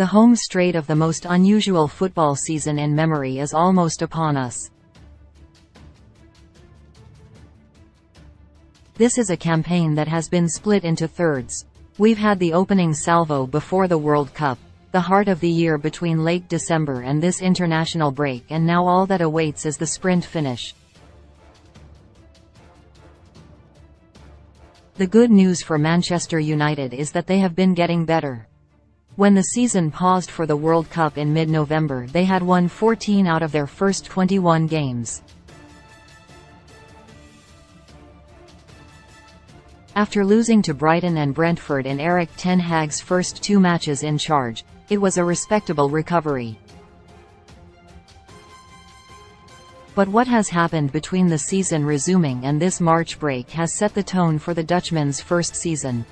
The home straight of the most unusual football season in memory is almost upon us. This is a campaign that has been split into thirds. We've had the opening salvo before the World Cup, the heart of the year between late December and this international break, and now all that awaits is the sprint finish. The good news for Manchester United is that they have been getting better. When the season paused for the World Cup in mid-November, they had won 14 out of their first 21 games. After losing to Brighton and Brentford in Erik ten Hag's first 2 matches in charge, it was a respectable recovery. But what has happened between the season resuming and this March break has set the tone for the Dutchman's first season.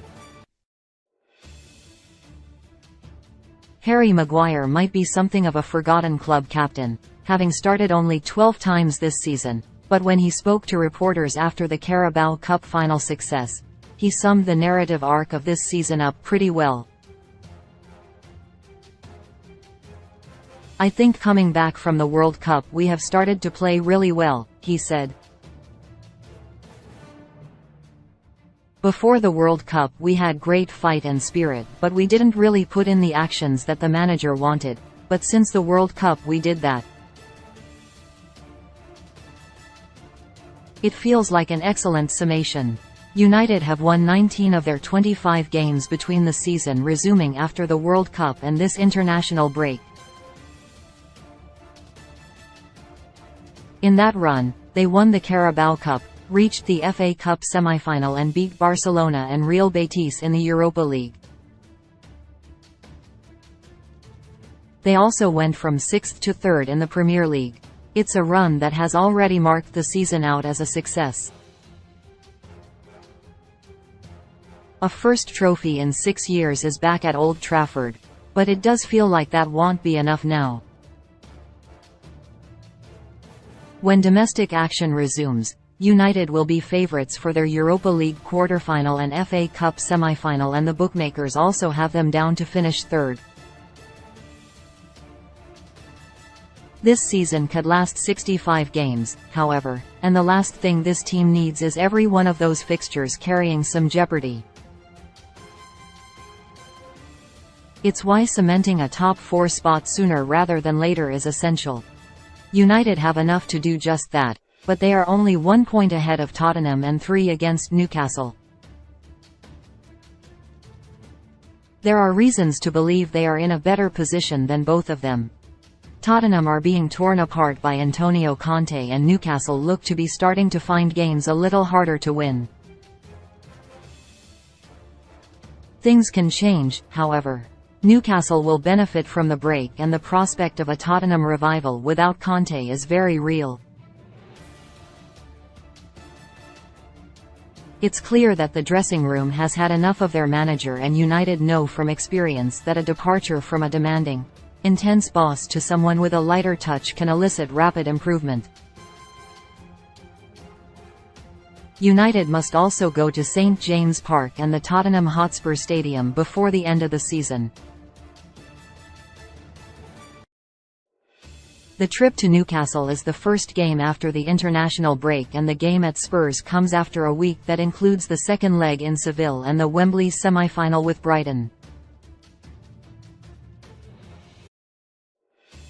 Harry Maguire might be something of a forgotten club captain, having started only 12 times this season, but when he spoke to reporters after the Carabao Cup final success, he summed the narrative arc of this season up pretty well. "I think coming back from the World Cup we have started to play really well," he said. "Before the World Cup we had great fight and spirit, but we didn't really put in the actions that the manager wanted, but since the World Cup we did that. It feels like an excellent summation." United have won 19 of their 25 games between the season resuming after the World Cup and this international break. In that run, they won the Carabao Cup, reached the FA Cup semi-final and beat Barcelona and Real Betis in the Europa League. They also went from 6th to 3rd in the Premier League. It's a run that has already marked the season out as a success. A first trophy in 6 years is back at Old Trafford, but it does feel like that won't be enough now. When domestic action resumes, United will be favourites for their Europa League quarter-final and FA Cup semi-final, and the bookmakers also have them down to finish 3rd. This season could last 65 games, however, and the last thing this team needs is every one of those fixtures carrying some jeopardy. It's why cementing a top 4 spot sooner rather than later is essential. United have enough to do just that, but they are only 1 point ahead of Tottenham and 3 against Newcastle. There are reasons to believe they are in a better position than both of them. Tottenham are being torn apart by Antonio Conte, and Newcastle look to be starting to find games a little harder to win. Things can change, however. Newcastle will benefit from the break, and the prospect of a Tottenham revival without Conte is very real. It's clear that the dressing room has had enough of their manager, and United know from experience that a departure from a demanding, intense boss to someone with a lighter touch can elicit rapid improvement. United must also go to St James Park and the Tottenham Hotspur Stadium before the end of the season. The trip to Newcastle is the first game after the international break, and the game at Spurs comes after a week that includes the second leg in Seville and the Wembley semi-final with Brighton.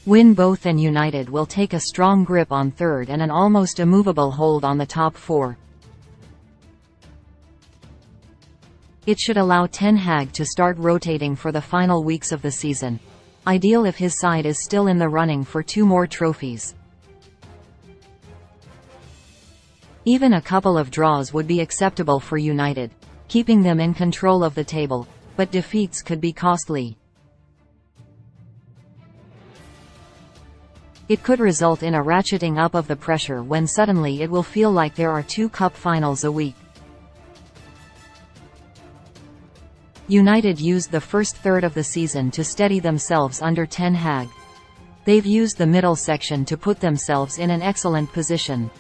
Win both and United will take a strong grip on 3rd and an almost immovable hold on the top 4. It should allow Ten Hag to start rotating for the final weeks of the season. Ideal if his side is still in the running for 2 more trophies. Even a couple of draws would be acceptable for United, keeping them in control of the table, but defeats could be costly. It could result in a ratcheting up of the pressure when suddenly it will feel like there are 2 cup finals a week. United used the first third of the season to steady themselves under Ten Hag. They've used the middle section to put themselves in an excellent position.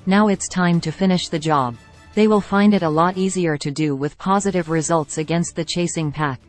Now it's time to finish the job. They will find it a lot easier to do with positive results against the chasing pack.